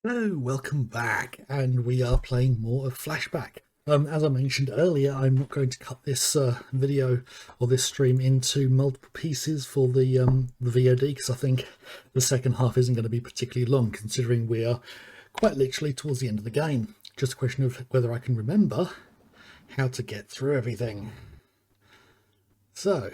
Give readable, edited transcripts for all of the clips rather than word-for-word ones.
Hello, welcome back, and we are playing more of Flashback. As I mentioned earlier, I'm not going to cut this video or this stream into multiple pieces for the VOD because I think the second half isn't going to be particularly long, considering we are quite literally towards the end of the game. Just a question of whether I can remember how to get through everything. So,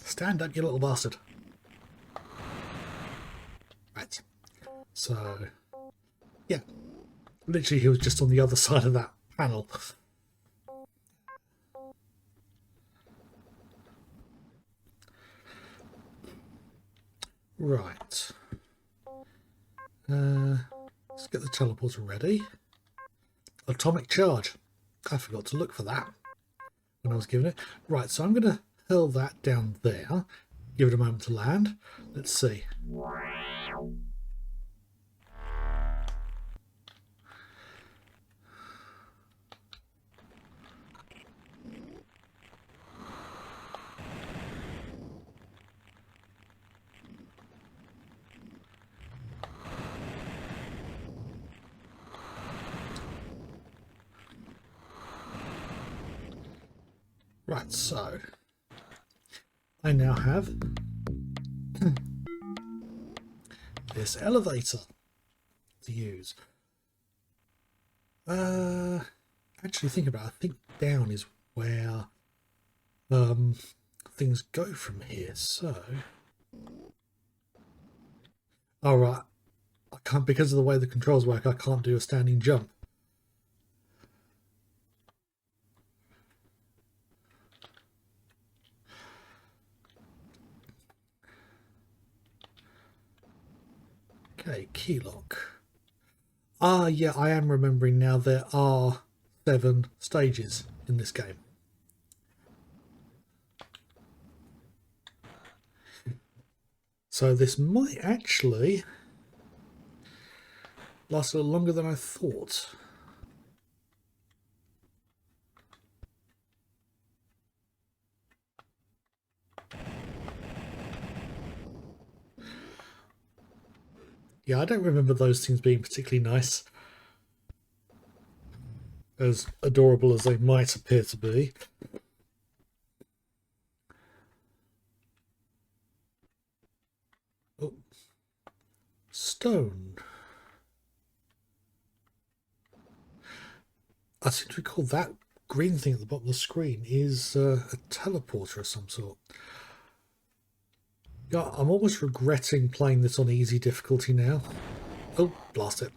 stand up, you little bastard. Right. So, yeah, literally he was just on the other side of that panel. Right. Let's get the teleporter ready. Atomic charge. I forgot to look for that when I was given it. Right, so I'm going to hurl that down there. Give it a moment to land. Let's see. Right, so I now have this elevator to use. Actually, think about it. I think down is where things go from here. So, all right, I can't, because of the way the controls work. I can't do a standing jump. Okay, key lock. Ah, yeah, I am remembering now. There are 7 stages in this game. So this might actually last a little longer than I thought. Yeah, I don't remember those things being particularly nice. As adorable as they might appear to be. Oh. Stone. I seem to recall that green thing at the bottom of the screen is a teleporter of some sort. Yeah, I'm almost regretting playing this on easy difficulty now. Oh, blast it.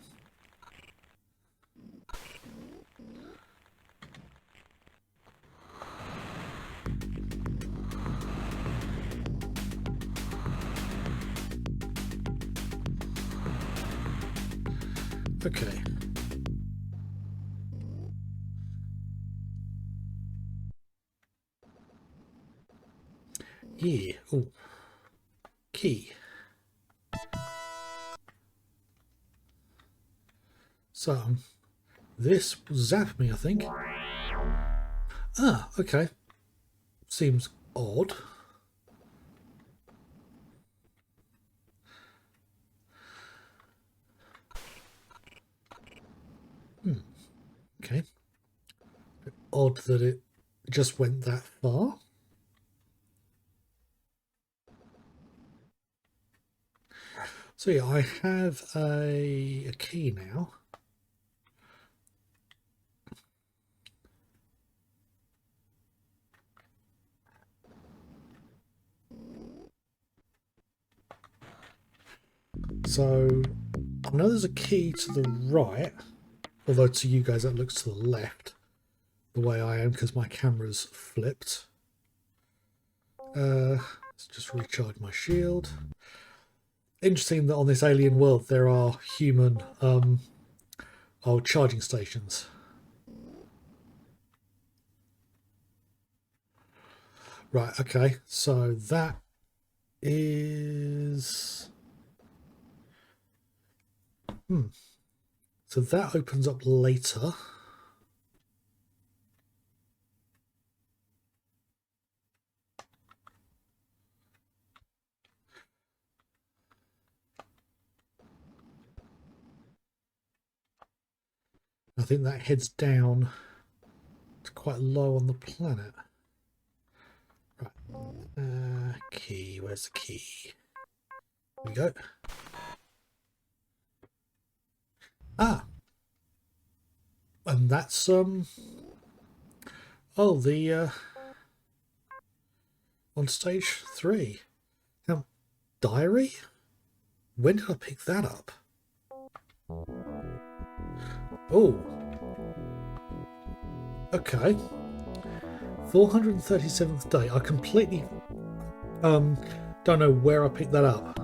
Okay. Yeah. Oh. Key. So, this will zap me, I think. Ah, okay. Seems odd. Okay. Odd that it just went that far. So yeah, I have a key now. So I know there's a key to the right, although to you guys that looks to the left, the way I am because my camera's flipped. Let's just recharge my shield. interesting that on this alien world there are human charging stations. Right, okay, so that is... So that opens up later. I think that heads down to quite low on the planet. Right. Key. Where's the key? Here we go. Ah. And that's oh, the on stage 3. Now, diary? When did I pick that up? Oh. Okay. 437th day. I completely don't know where I picked that up.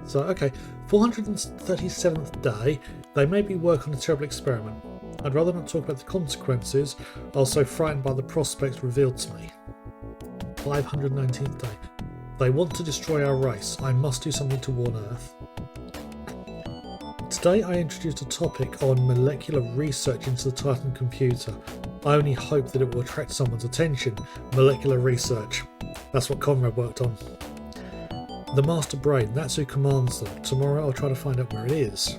So, okay. 437th day. They made me work on a terrible experiment. I'd rather not talk about the consequences. I was so frightened by the prospects revealed to me. 519th day. They want to destroy our race. I must do something to warn Earth. Today I introduced a topic on molecular research into the Titan computer. I only hope that it will attract someone's attention. Molecular research. That's what Conrad worked on. The Master Brain, that's who commands them. Tomorrow I'll try to find out where it is.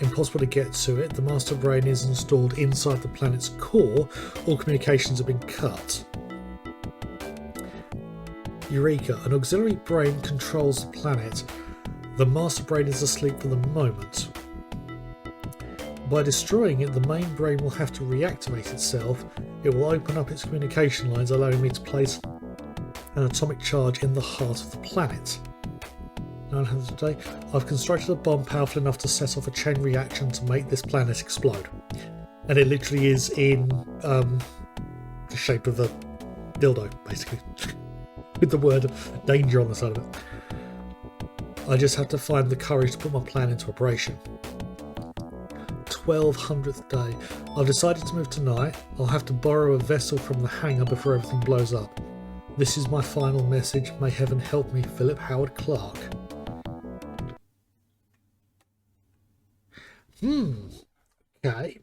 Impossible to get to it. The Master Brain is installed inside the planet's core. All communications have been cut. Eureka. An auxiliary brain controls the planet. The Master Brain is asleep for the moment. By destroying it, the main brain will have to reactivate itself. It will open up its communication lines, allowing me to place an atomic charge in the heart of the planet. 900 a day. I've constructed a bomb powerful enough to set off a chain reaction to make this planet explode. And it literally is in the shape of a dildo, basically. With the word danger on the side of it. I just have to find the courage to put my plan into operation. 1200th day. I've decided to move tonight. I'll have to borrow a vessel from the hangar before everything blows up. This is my final message. May heaven help me, Philip Howard Clark. Okay.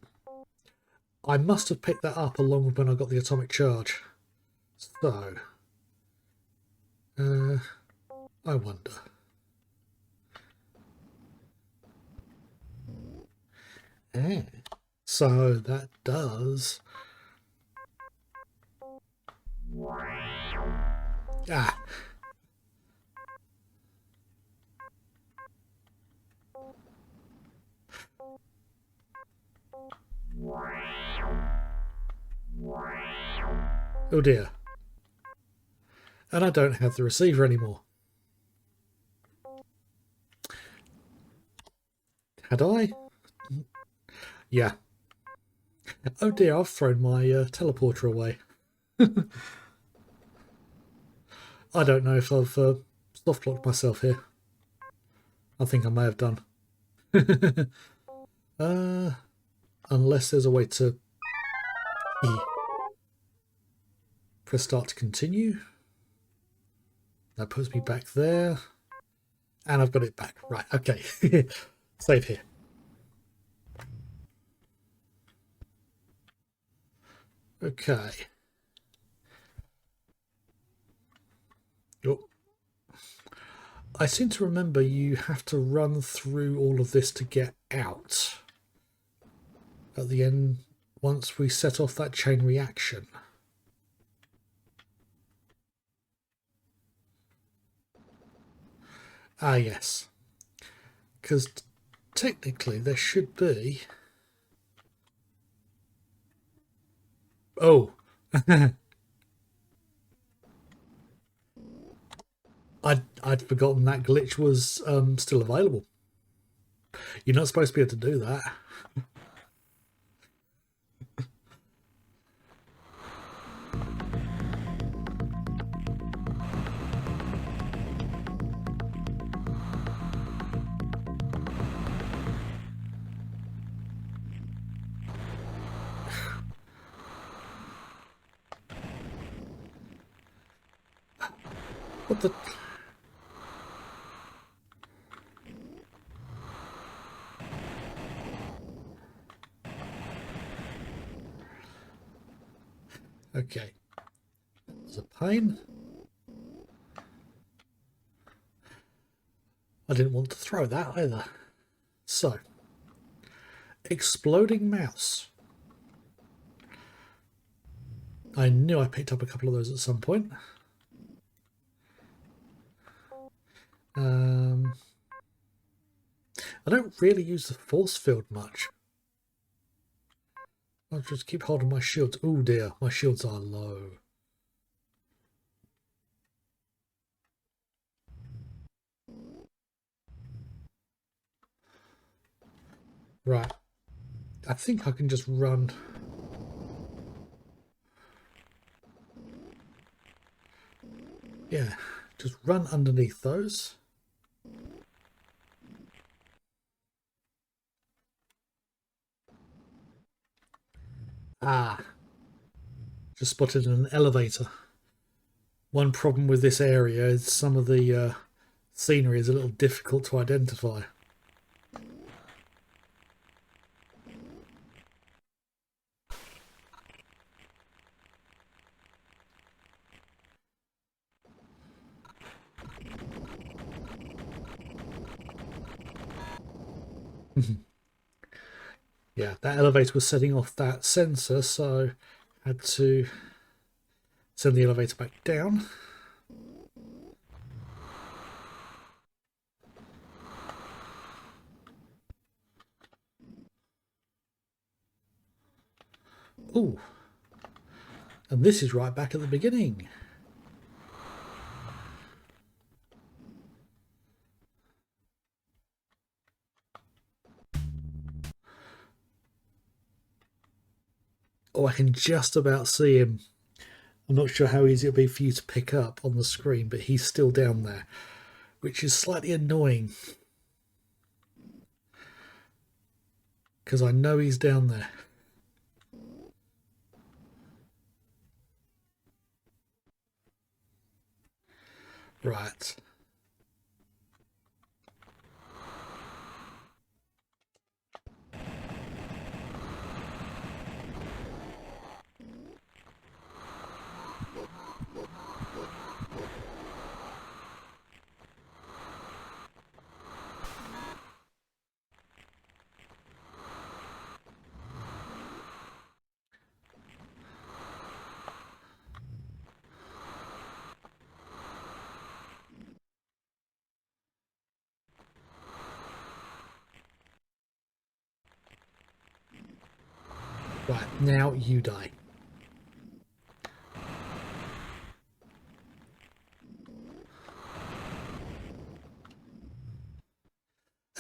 I must have picked that up along with when I got the atomic charge. So, I wonder. So that does... Ah. Oh dear. And I don't have the receiver anymore. Had I? Yeah. Oh dear, I've thrown my teleporter away. I don't know if I've soft-locked myself here. I think I may have done. Unless there's a way to press start to continue. That puts me back there. And I've got it back. Right, okay. Save here. Okay. Oh. I seem to remember you have to run through all of this to get out. At the end, once we set off that chain reaction. Ah, yes. Because technically there should be... Oh. I'd forgotten that glitch was still available. You're not supposed to be able to do that. What the... Okay. There's a pain. I didn't want to throw that either. So, exploding mouse. I knew I picked up a couple of those at some point. I don't really use the force field much. I'll just keep holding my shields. Oh dear, my shields are low. Right. I think I can just run. Yeah, just run underneath those. Ah, just spotted an elevator. One problem with this area is some of the scenery is a little difficult to identify. Yeah, that elevator was setting off that sensor, so I had to send the elevator back down. Ooh, and this is right back at the beginning. Oh, I can just about see him. I'm not sure how easy it'll be for you to pick up on the screen, but he's still down there, which is slightly annoying. Because I know he's down there. Right. Right, now you die.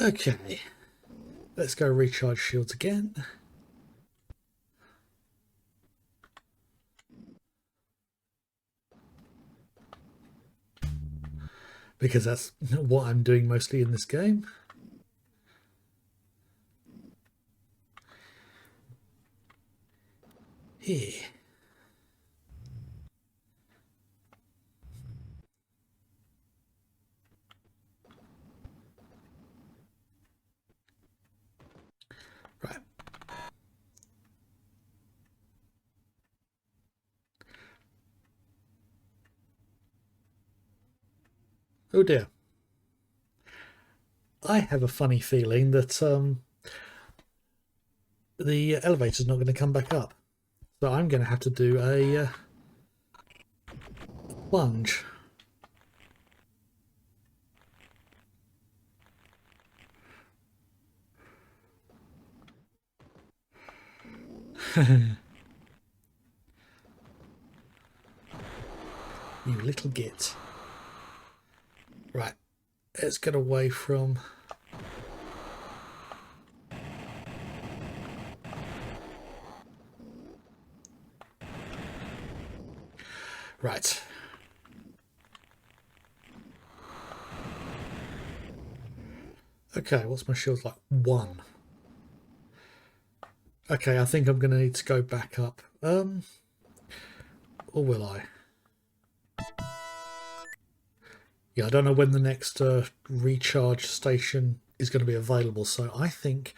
Okay. Let's go recharge shields again. Because that's what I'm doing mostly in this game. Here. Right. Oh dear. I have a funny feeling that the elevator's not going to come back up. So I'm going to have to do a plunge. You little git. Right. Let's get away from... Right. Okay, what's my shield like? 1. Okay, I think I'm going to need to go back up. Or will I? Yeah, I don't know when the next recharge station is going to be available, so I think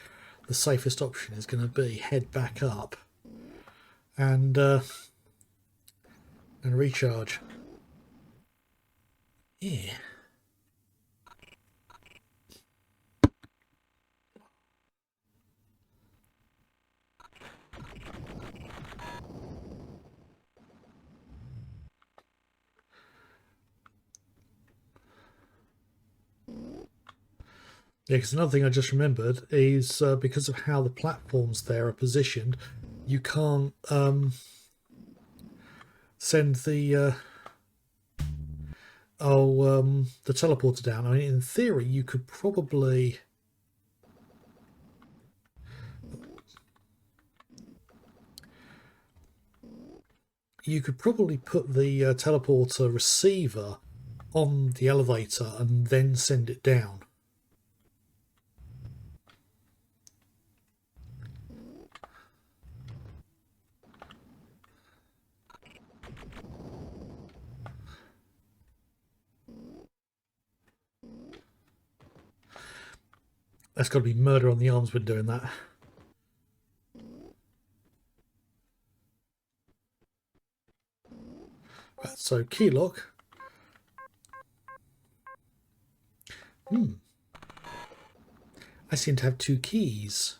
the safest option is going to be head back up and recharge. Yeah. Yeah, because another thing I just remembered is because of how the platforms there are positioned, you can't send the the teleporter down. I mean, in theory, you could probably put the teleporter receiver on the elevator and then send it down. That's got to be Murder on the Arms when doing that. Right, so key lock. I seem to have 2 keys.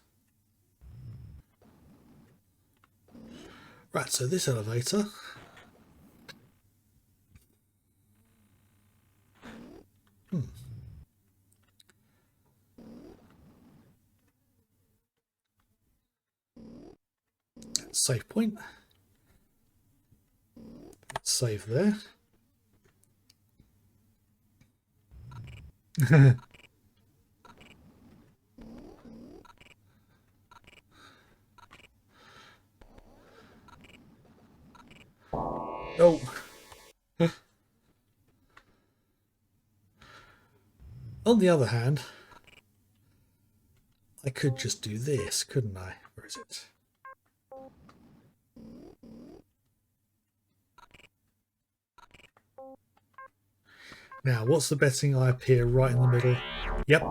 Right, so this elevator. Save point. Save there. Oh. On the other hand, I could just do this, couldn't I? Where is it? Now, what's the betting I appear right in the middle? Yep.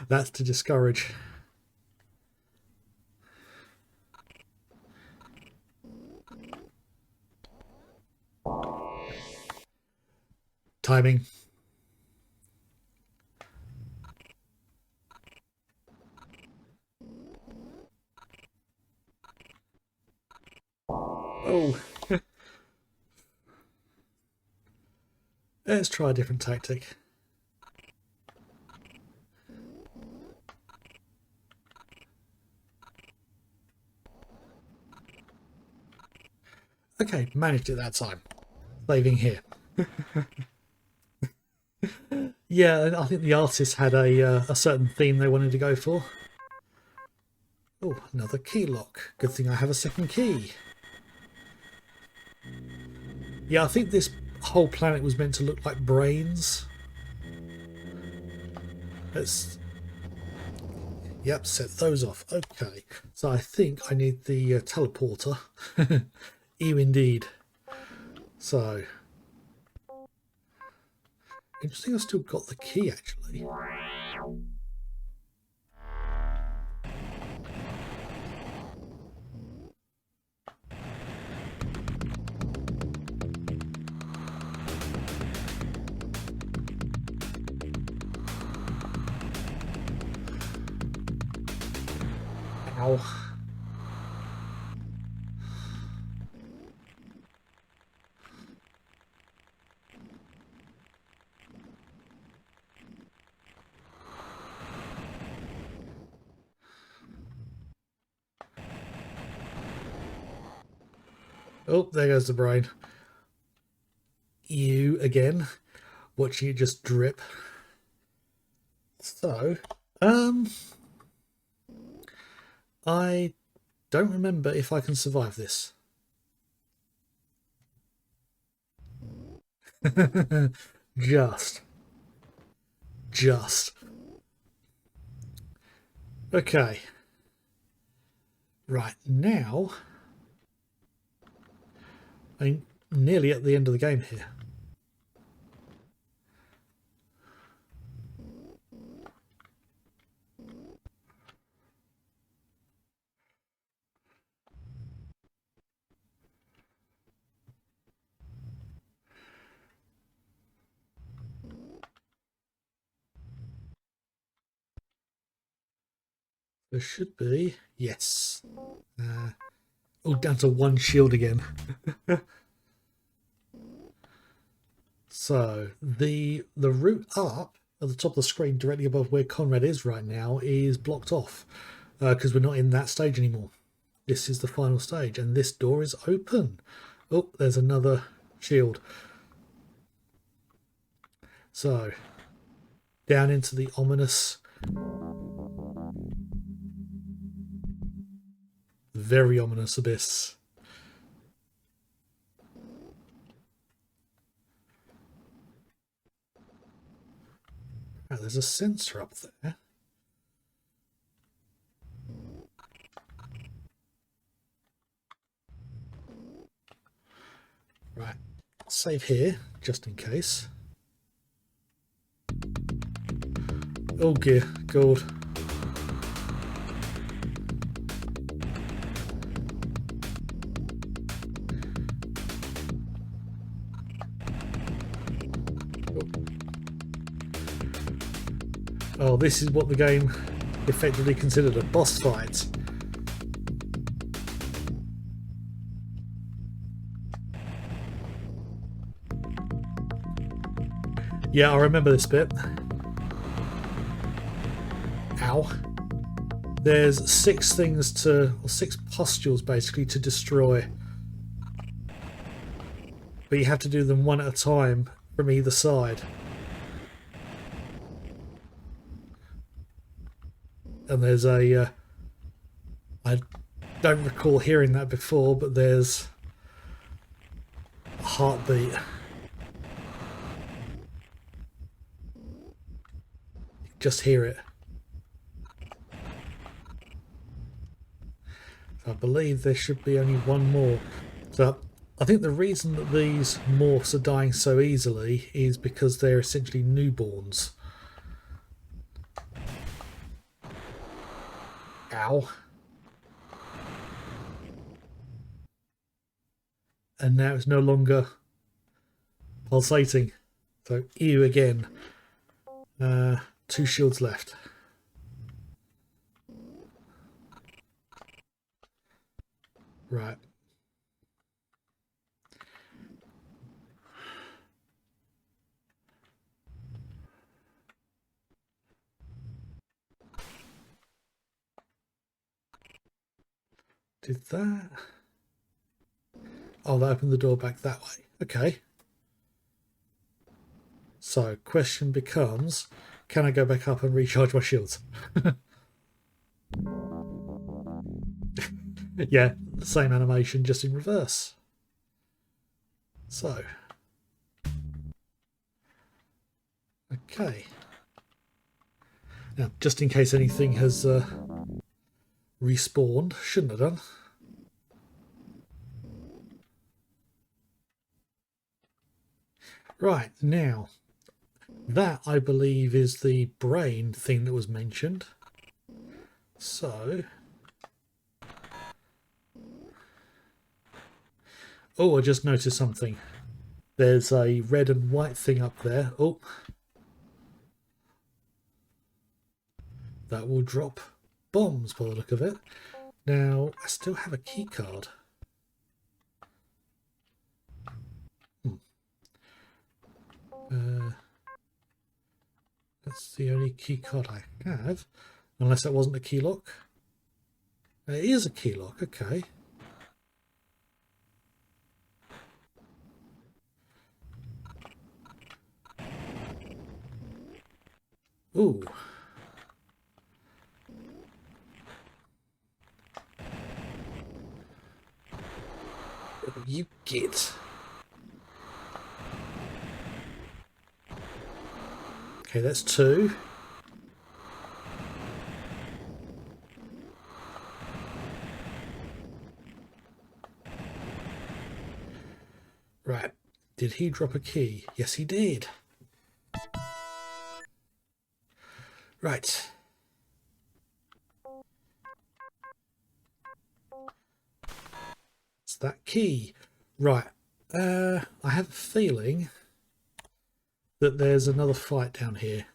That's to discourage. Timing. Oh. Let's try a different tactic. Okay, managed it that time. Saving here. Yeah, I think the artist had a certain theme they wanted to go for. Oh, another key lock. Good thing I have a second key. Yeah, I think this whole planet was meant to look like brains. Let's... Yep, set those off. Okay, so I think I need the teleporter. Ew, indeed. So... Interesting, I've still got the key, actually. Ow. Oh, there goes the brain. You again, watching it just drip. So, I don't remember if I can survive this. Just. Okay. Right, now... I mean, nearly at the end of the game here. There should be, yes. Oh, down to 1 shield again. So the route up at the top of the screen, directly above where Conrad is right now, is blocked off because we're not in that stage anymore. This is the final stage, and this door is open. Oh, there's another shield. So down into the ominous, very ominous abyss. Oh, there's a sensor up there. Right, save here, just in case. Oh dear, gold. Oh, this is what the game effectively considered a boss fight. Yeah, I remember this bit. Ow. There's 6 things to, or 6 pustules basically to destroy. But you have to do them one at a time from either side. And there's a, I don't recall hearing that before, but there's a heartbeat. Just hear it. I believe there should be only one more. So I think the reason that these morphs are dying so easily is because they're essentially newborns. Ow. And now it's no longer pulsating. So ew again. 2 shields left. Right. Did that? Oh, that opened the door back that way. Okay. So, question becomes, can I go back up and recharge my shields? Yeah, the same animation, just in reverse. So. Okay. Now, just in case anything has respawned, shouldn't have done. Right, now, that I believe is the brain thing that was mentioned. So, oh, I just noticed something. There's a red and white thing up there. Oh, that will drop bombs by the look of it. Now, I still have a key card. That's the only key card I have, unless that wasn't a key lock. It is a key lock, okay. Ooh. You get. Okay, that's 2. Right. Did he drop a key? Yes, he did. Right. It's that key. Right. I have a feeling that there's another fight down here.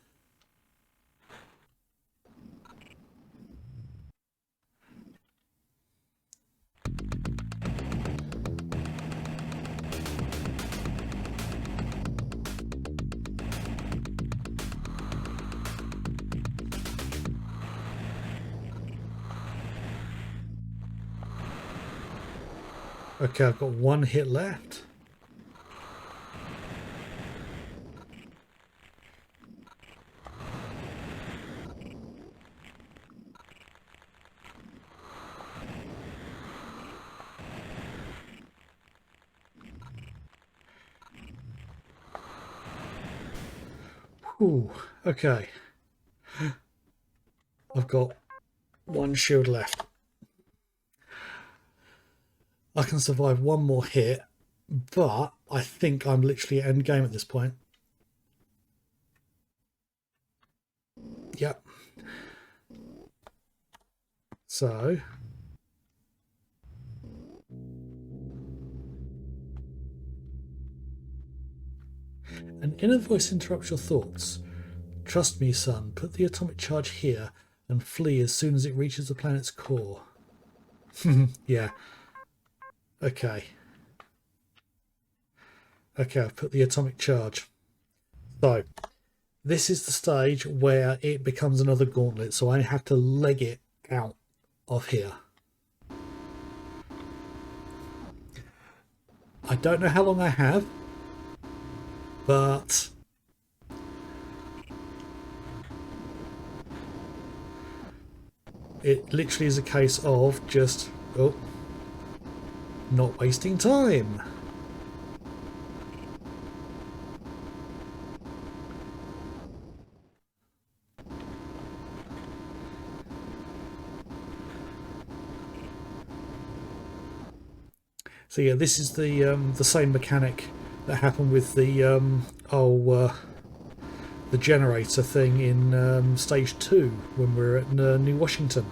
Okay, I've got one hit left. Ooh, okay. I've got one shield left. I can survive one more hit, but I think I'm literally at end game at this point. Yep. So an inner voice interrupts your thoughts. Trust me, son. Put the atomic charge here and flee as soon as it reaches the planet's core. Yeah. Okay. Okay, I've put the atomic charge. So this is the stage where it becomes another gauntlet, so I have to leg it out of here. I don't know how long I have, but it literally is a case of just, oh, not wasting time. So yeah, this is the same mechanic that happened with the the generator thing in stage 2 when we were at New Washington.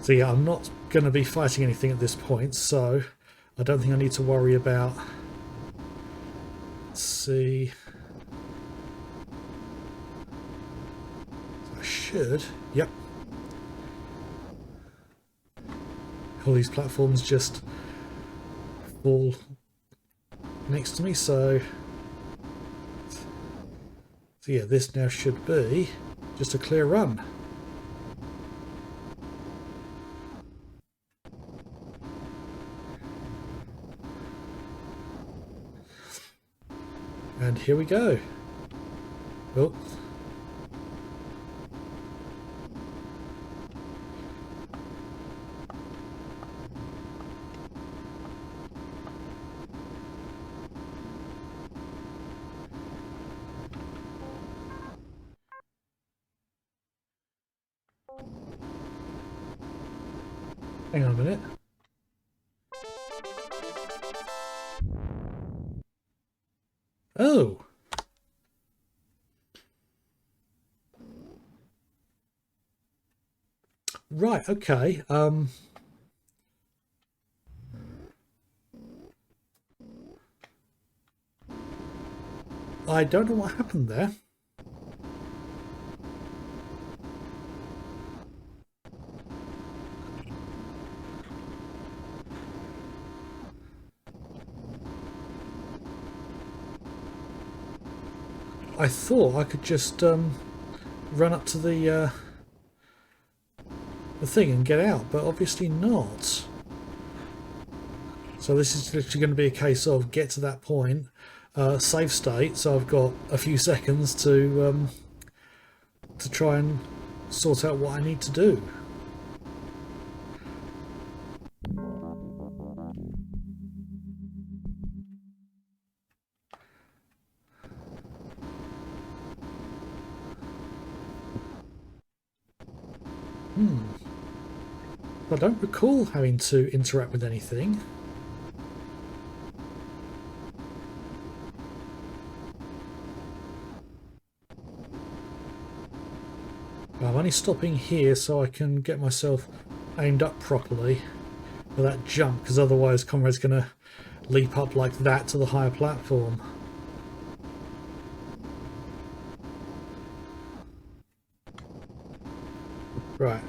So yeah, I'm not going to be fighting anything at this point, so I don't think I need to worry about. Let's see. I should. Yep. All these platforms just fall next to me, so yeah, this now should be just a clear run. And here we go. Oh. Hang on a minute. Oh. Right, okay. I don't know what happened there. I thought I could just run up to the thing and get out, but obviously not. So this is literally going to be a case of get to that point, save state. So I've got a few seconds to try and sort out what I need to do. I don't recall having to interact with anything. I'm only stopping here so I can get myself aimed up properly for that jump, because otherwise Conrad's going to leap up like that to the higher platform. Right.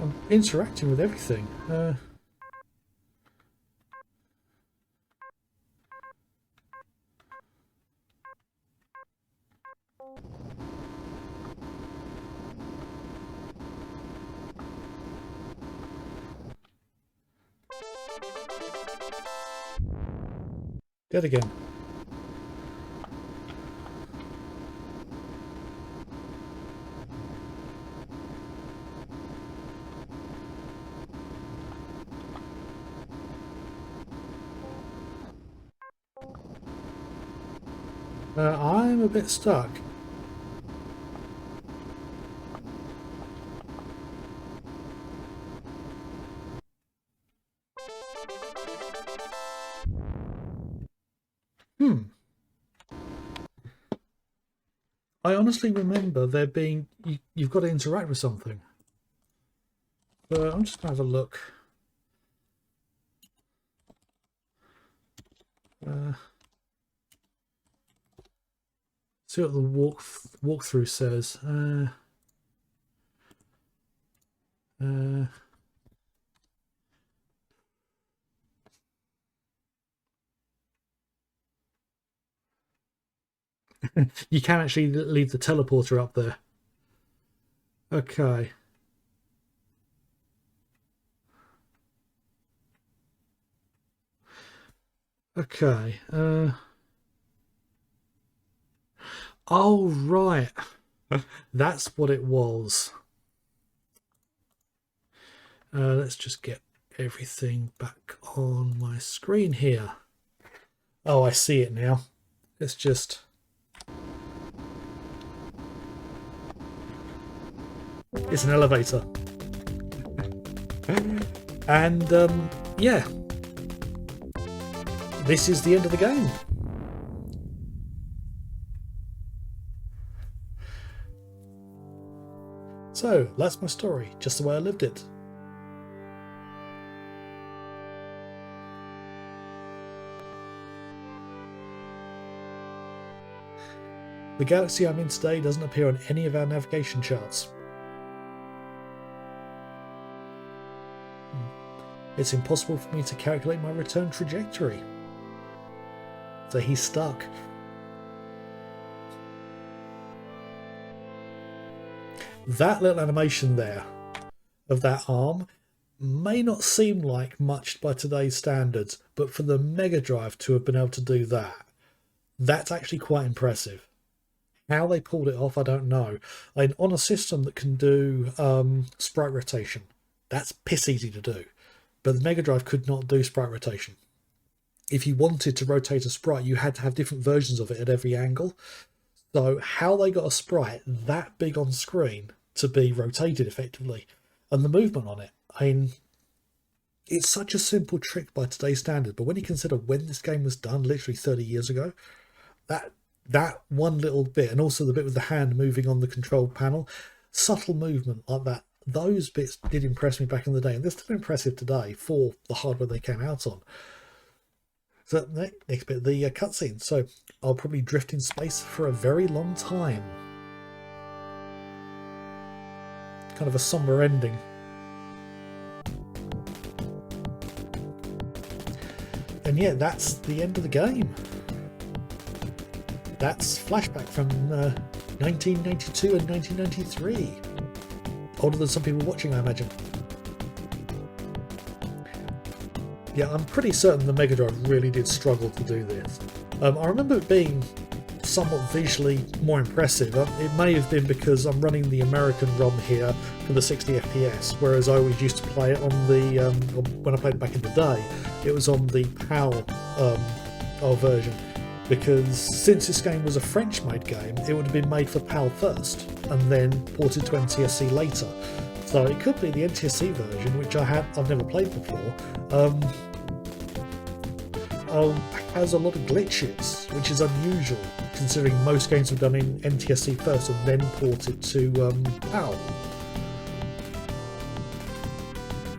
I'm interacting with everything. Dead again. I'm a bit stuck. I honestly remember there being... You've got to interact with something. But I'm just going to have a look. See what the walkthrough says. You can actually leave the teleporter up there. Okay. Okay. Oh, right. That's what it was. Let's just get everything back on my screen here. Oh, I see it now. It's just... It's an elevator. And, yeah. This is the end of the game. So, that's my story, just the way I lived it. The galaxy I'm in today doesn't appear on any of our navigation charts. It's impossible for me to calculate my return trajectory. So he's stuck. That little animation there of that arm may not seem like much by today's standards, but for the Mega Drive to have been able to do that, that's actually quite impressive. How they pulled it off, I don't know. And on a system that can do sprite rotation, that's piss easy to do. But the Mega Drive could not do sprite rotation. If you wanted to rotate a sprite, you had to have different versions of it at every angle. So how they got a sprite that big on screen to be rotated effectively, and the movement on it, I mean, it's such a simple trick by today's standard, but when you consider when this game was done, literally 30 years ago, that one little bit, and also the bit with the hand moving on the control panel, subtle movement like that, those bits did impress me back in the day, and they're still impressive today for the hardware they came out on. So next bit, the cutscene. So I'll probably drift in space for a very long time. Kind of a somber ending. And yeah, that's the end of the game. That's Flashback from 1992 and 1993. Older than some people watching, I imagine. Yeah, I'm pretty certain the Mega Drive really did struggle to do this. I remember it being somewhat visually more impressive. It may have been because I'm running the American ROM here for the 60 FPS, whereas I always used to play it on the, when I played it back in the day, it was on the PAL version. Because since this game was a French-made game, it would have been made for PAL first, and then ported to NTSC later. So it could be the NTSC version, which I've never played before, has a lot of glitches, which is unusual, considering most games were done in NTSC first and then ported to PAL.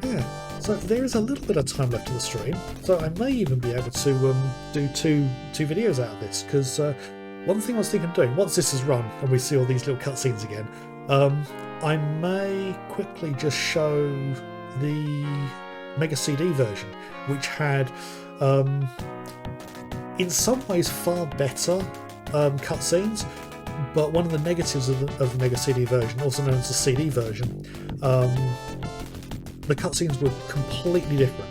Yeah, so there is a little bit of time left in the stream, so I may even be able to do two videos out of this, because one thing I was thinking of doing, once this is run and we see all these little cutscenes again, I may quickly just show the Mega CD version, which had in some ways far better cutscenes, but one of the negatives of the Mega CD version, also known as the CD version, the cutscenes were completely different.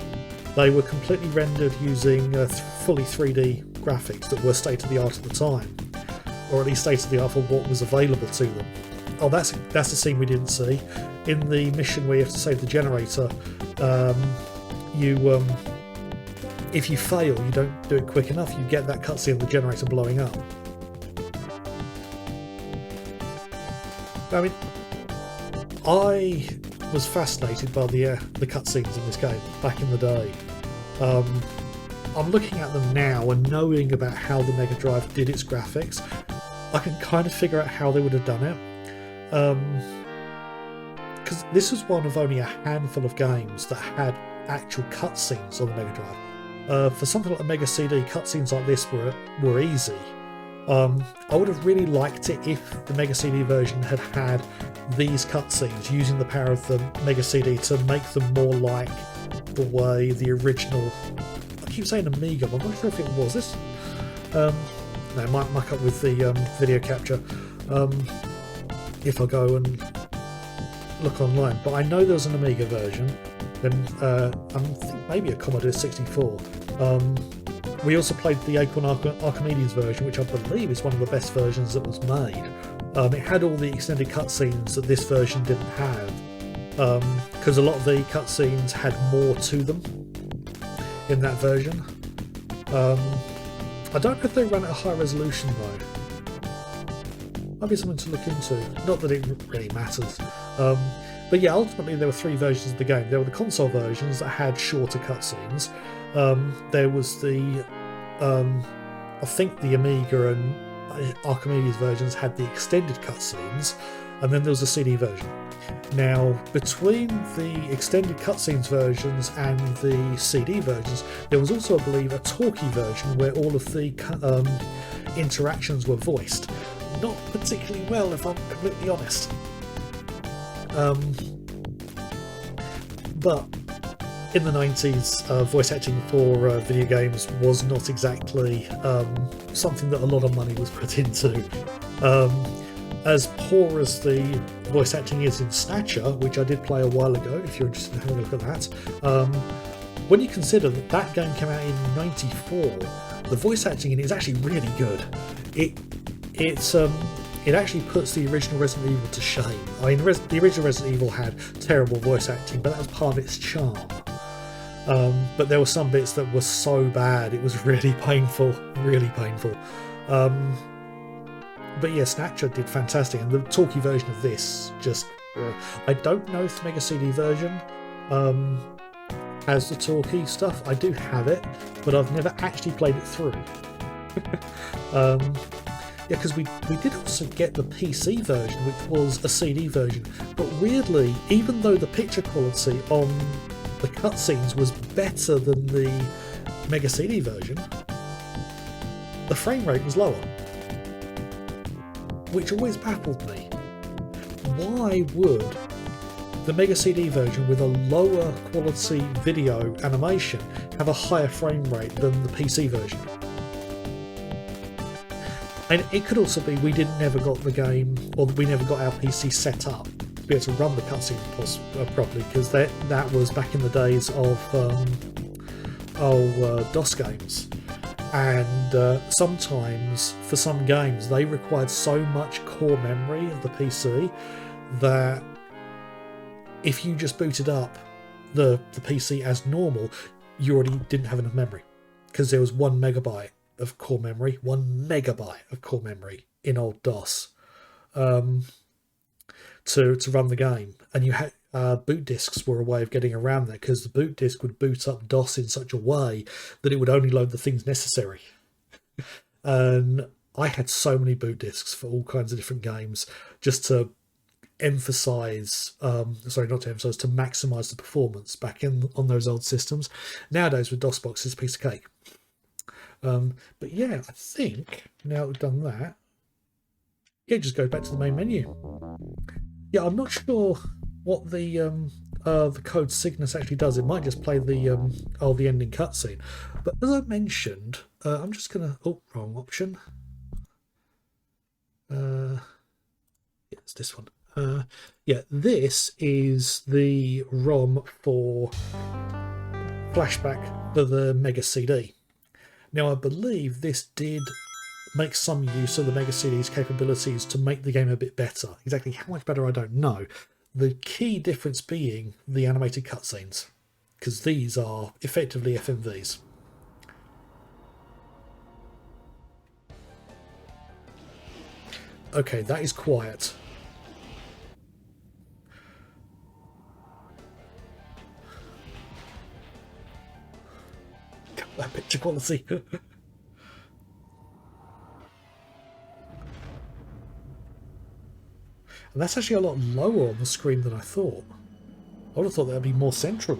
They were completely rendered using fully 3D graphics that were state of the art at the time, or at least state of the art for what was available to them. Oh, that's the scene we didn't see. In the mission where you have to save the generator, if you fail, you don't do it quick enough, you get that cutscene of the generator blowing up. I mean, I was fascinated by the cutscenes in this game back in the day. I'm looking at them now and knowing about how the Mega Drive did its graphics, I can kind of figure out how they would have done it. Because this was one of only a handful of games that had actual cutscenes on the Mega Drive. For something like a Mega CD, cutscenes like this were easy. I would have really liked it if the Mega CD version had had these cutscenes, using the power of the Mega CD to make them more like the way the original, I keep saying Amiga, but I'm not sure if it was this. No, I might muck up with the video capture if I go and look online, but I know there's an Amiga version, then I think maybe a Commodore 64. We also played the Acorn Archimedes version, which I believe is one of the best versions that was made. It had all the extended cutscenes that this version didn't have, because a lot of the cutscenes had more to them in that version. I don't know if they ran at a high resolution though. Might be something to look into. Not that it really matters. But yeah, ultimately there were three versions of the game. There were the console versions that had shorter cutscenes. There was the, I think the Amiga and Archimedes versions had the extended cutscenes, and then there was the CD version. Now, between the extended cutscenes versions and the CD versions, there was also, I believe, a talkie version where all of the interactions were voiced. Not particularly well, if I'm completely honest. But in the 90s, voice acting for video games was not exactly something that a lot of money was put into. As poor as the voice acting is in Snatcher, which I did play a while ago, if you're interested in having a look at that, when you consider that that game came out in '94, the voice acting in it is actually really good. It actually puts the original Resident Evil to shame. I mean, the original Resident Evil had terrible voice acting, but that was part of its charm. But there were some bits that were so bad, it was really painful, really painful. But yeah, Snatcher did fantastic, and the talkie version of this just... I don't know if the Mega CD version has the talkie stuff. I do have it, but I've never actually played it through. Yeah, because we did also get the PC version, which was a CD version, but weirdly, even though the picture quality on the cutscenes was better than the Mega CD version, the frame rate was lower, which always baffled me. Why would the Mega CD version with a lower quality video animation have a higher frame rate than the PC version? And it could also be we never got the game, or we never got our PC set up to be able to run the cutscenes properly, because that was back in the days of DOS games. And sometimes for some games they required so much core memory of the PC that if you just booted up the PC as normal, you already didn't have enough memory, because there was 1 MB of core memory, 1 MB of core memory in old DOS to run the game. And you had boot disks were a way of getting around that, because the boot disk would boot up DOS in such a way that it would only load the things necessary. And I had so many boot disks for all kinds of different games, just to emphasize sorry, not to emphasize, to maximize the performance back in on those old systems. Nowadays with DOSBox, it's a piece of cake. But yeah, I think now we've done that, yeah, just go back to the main menu. Yeah, I'm not sure what the code Cygnus actually does. It might just play the ending cutscene. But as I mentioned, I'm just gonna, oh, wrong option. Yeah, it's this one. Yeah, this is the ROM for Flashback for the Mega CD. Now, I believe this did make some use of the Mega CD's capabilities to make the game a bit better. Exactly how much better, I don't know. The key difference being the animated cutscenes, because these are effectively FMVs. Okay, that is quiet. That picture quality. And that's actually a lot lower on the screen than I thought. I would have thought that would be more central.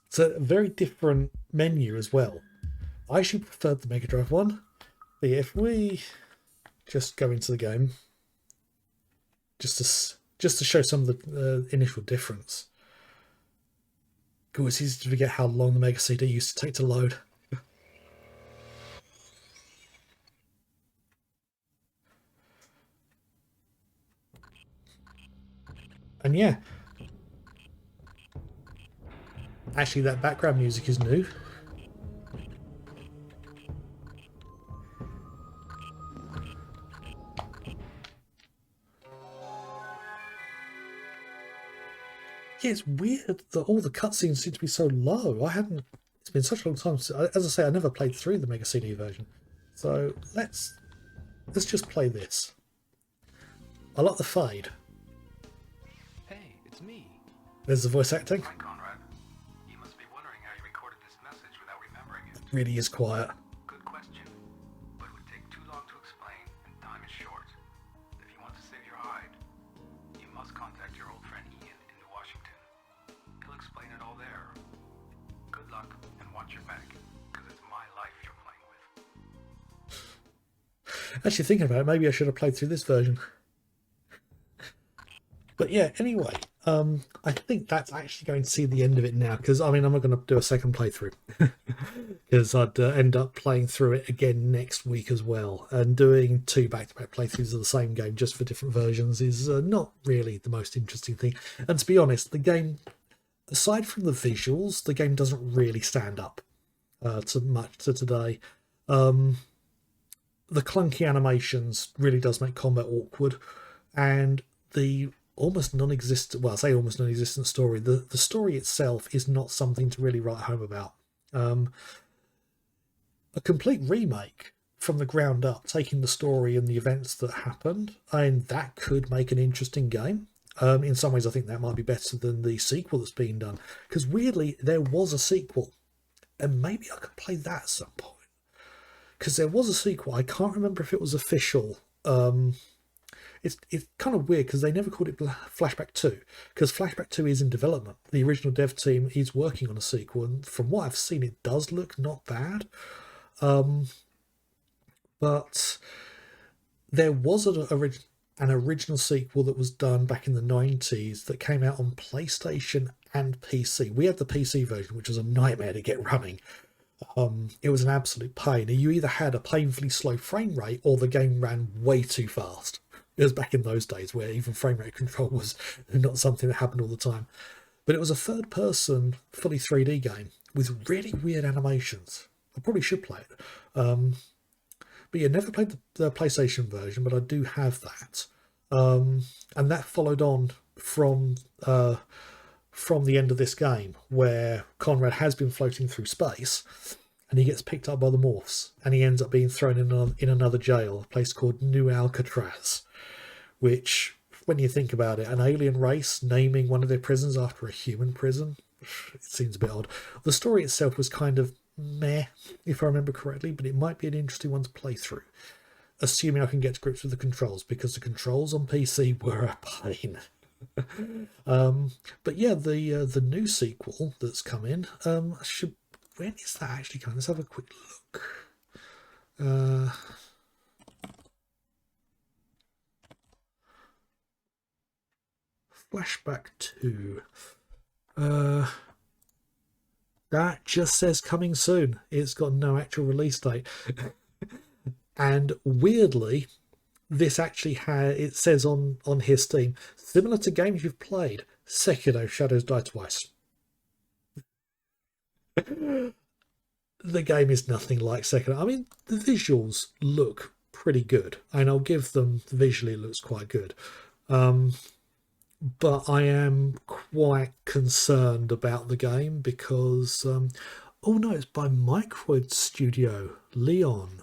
It's a very different menu as well. I actually preferred the Mega Drive one. But yeah, if we just go into the game, just to show some of the initial difference. God, it's easy to forget how long the Mega CD used to take to load. And yeah, actually that background music is new. Yeah, it's weird that all the cutscenes seem to be so low. It's been such a long time since, as I say, I never played through the Mega CD version. So let's just play this. I like the fade. Hey, it's me. There's the voice acting. Hi, Conrad. You must be wondering how you recorded this message without remembering it. It really is quiet. Good question, but it would take too long to explain, and time is short. If you want to save your hide, you must contact your old friend Ian in New Washington. He'll explain it all there. Good luck, and watch your back, because it's my life you're playing with. Actually, thinking about it, maybe I should have played through this version. But yeah, anyway, I think that's actually going to see the end of it now, because I mean, I'm not going to do a second playthrough because I'd end up playing through it again next week as well, and doing 2 back-to-back playthroughs of the same game just for different versions is not really the most interesting thing. And to be honest, the game, aside from the visuals, the game doesn't really stand up to much to today. The clunky animations really does make combat awkward, and the almost non-existent, well, I say almost non-existent story, the story itself is not something to really write home about. A complete remake from the ground up, taking the story and the events that happened, and that could make an interesting game. In some ways, I think that might be better than the sequel that's being done, because weirdly, there was a sequel, and maybe I could play that at some point. Because there was a sequel, I can't remember if it was official. it's kind of weird because they never called it Flashback 2, because Flashback 2 is in development. The original dev team is working on a sequel, and from what I've seen, it does look not bad. But there was an original sequel that was done back in the 90s that came out on PlayStation and PC. We had the PC version, which was a nightmare to get running. It was an absolute pain. You either had a painfully slow frame rate or the game ran way too fast. It was back in those days where even frame rate control was not something that happened all the time. But it was a third person, fully 3D game with really weird animations. I probably should play it. But yeah, never played the PlayStation version, but I do have that. And that followed on from the end of this game, where Conrad has been floating through space, and he gets picked up by the morphs, and he ends up being thrown in another jail, a place called New Alcatraz, which, when you think about it, an alien race naming one of their prisons after a human prison, it seems a bit odd. The story itself was kind of meh, if I remember correctly, but it might be an interesting one to play through, assuming I can get to grips with the controls, because the controls on PC were a pain. But yeah, the new sequel that's come in when is that actually coming? Let's have a quick look. Flashback 2. That just says coming soon. It's got no actual release date. And weirdly, this actually it says on his Steam, similar to games you've played, Sekiro Shadows Die Twice. The game is nothing like Sekiro. I mean, the visuals look pretty good, and I'll give them, visually it looks quite good. But I am quite concerned about the game because, oh no, it's by Microid Studio, Leon.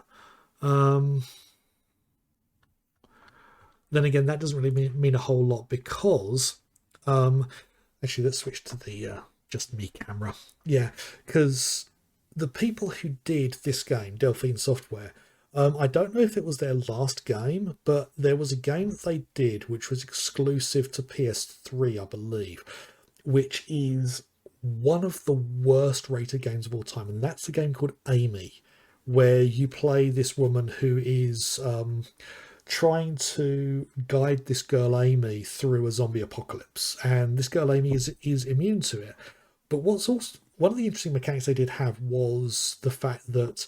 Then again, that doesn't really mean a whole lot because, actually, let's switch to the just me camera. Yeah, because the people who did this game, Delphine Software, I don't know if it was their last game, but there was a game that they did which was exclusive to PS3, I believe, which is one of the worst rated games of all time, and that's a game called Amy, where you play this woman who is trying to guide this girl Amy through a zombie apocalypse, and this girl Amy is immune to it. But what's also one of the interesting mechanics they did have was the fact that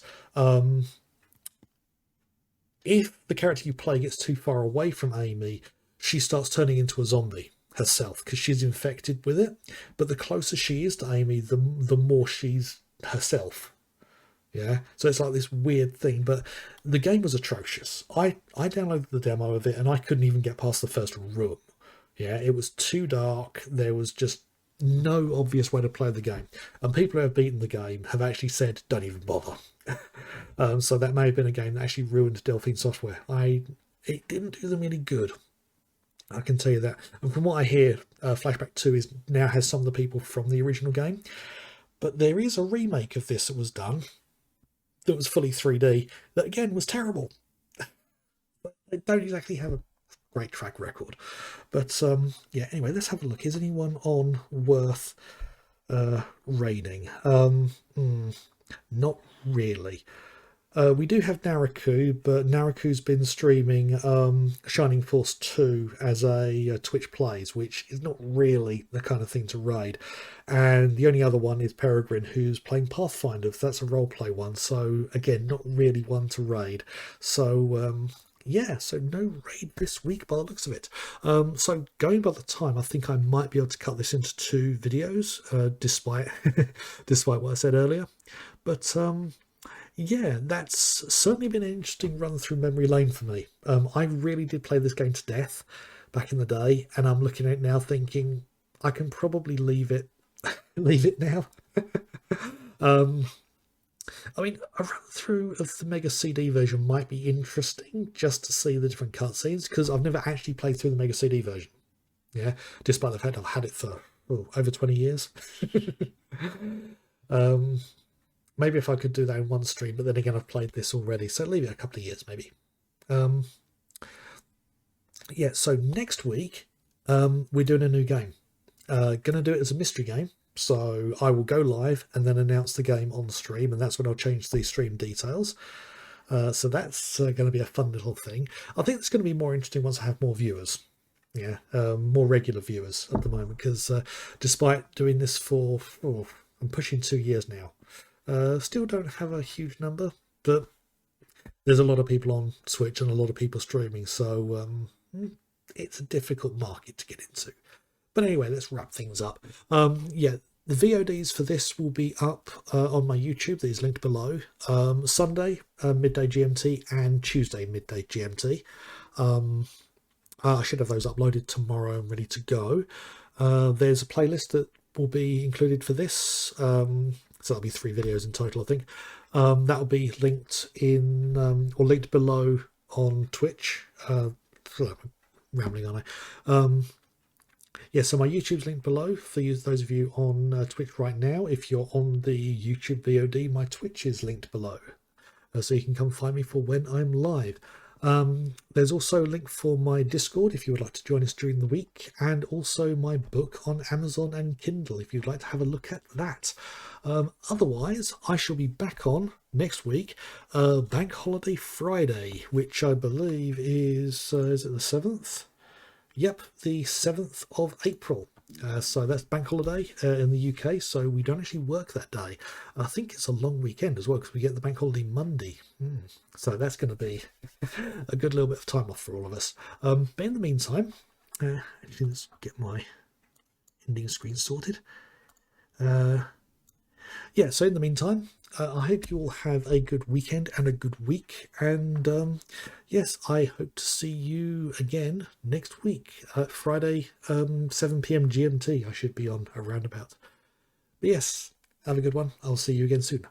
if the character you play gets too far away from Amy, she starts turning into a zombie herself because she's infected with it. But the closer she is to Amy, the more she's herself. Yeah, so it's like this weird thing, but the game was atrocious. I downloaded the demo of it and I couldn't even get past the first room. Yeah, it was too dark. There was just no obvious way to play the game. And people who have beaten the game have actually said, don't even bother. So that may have been a game that actually ruined Delphine Software. It didn't do them any good. I can tell you that. And from what I hear, Flashback 2 now has some of the people from the original game. But there is a remake of this that was done that was fully 3D that again was terrible. But they don't exactly have a great track record. But yeah, anyway, let's have a look. Is anyone on worth raiding? Not really. We do have Naraku, but Naraku's been streaming Shining Force 2 as a Twitch Plays, which is not really the kind of thing to raid. And the only other one is Peregrine, who's playing Pathfinder. That's a roleplay one, so again, not really one to raid. So yeah, so no raid this week by the looks of it. So going by the time, I think I might be able to cut this into 2 videos, despite despite what I said earlier. But yeah, that's certainly been an interesting run through memory lane for me. I really did play this game to death back in the day, and I'm looking at it now thinking I can probably leave it now. I mean, a run through of the Mega CD version might be interesting just to see the different cutscenes, because I've never actually played through the Mega CD version. Yeah, despite the fact I've had it for over 20 years. Maybe if I could do that in one stream, but then again, I've played this already, so leave it a couple of years maybe. yeah, so next week we're doing a new game. Gonna do it as a mystery game. So I will go live and then announce the game on stream, and that's when I'll change the stream details. So that's going to be a fun little thing. I think it's going to be more interesting once I have more viewers. Yeah, more regular viewers at the moment, because despite doing this for, I'm pushing 2 years now, still don't have a huge number, but there's a lot of people on Twitch and a lot of people streaming, so it's a difficult market to get into. But anyway, let's wrap things up. Yeah, the VODs for this will be up on my YouTube. These linked below. Sunday, midday GMT, and Tuesday, midday GMT. I should have those uploaded tomorrow and ready to go. There's a playlist that will be included for this. So that'll be 3 videos in total, I think. That'll be linked in or linked below on Twitch. Rambling, aren't I? Yeah, so my YouTube's linked below for those of you on Twitch right now. If you're on the YouTube VOD, my Twitch is linked below, so you can come find me for when I'm live. There's also a link for my Discord if you would like to join us during the week, and also my book on Amazon and Kindle if you'd like to have a look at that. Otherwise, I shall be back on next week, Bank Holiday Friday, which I believe is it the 7th? Yep, the 7th of April. So that's bank holiday in the UK, so we don't actually work that day. I think it's a long weekend as well, because we get the bank holiday Monday. So that's going to be a good little bit of time off for all of us. But in the meantime, actually, let's get my ending screen sorted. Yeah, so in the meantime, I hope you all have a good weekend and a good week. And yes, I hope to see you again next week, Friday, 7 p.m. GMT. I should be on around about. But yes, have a good one. I'll see you again soon.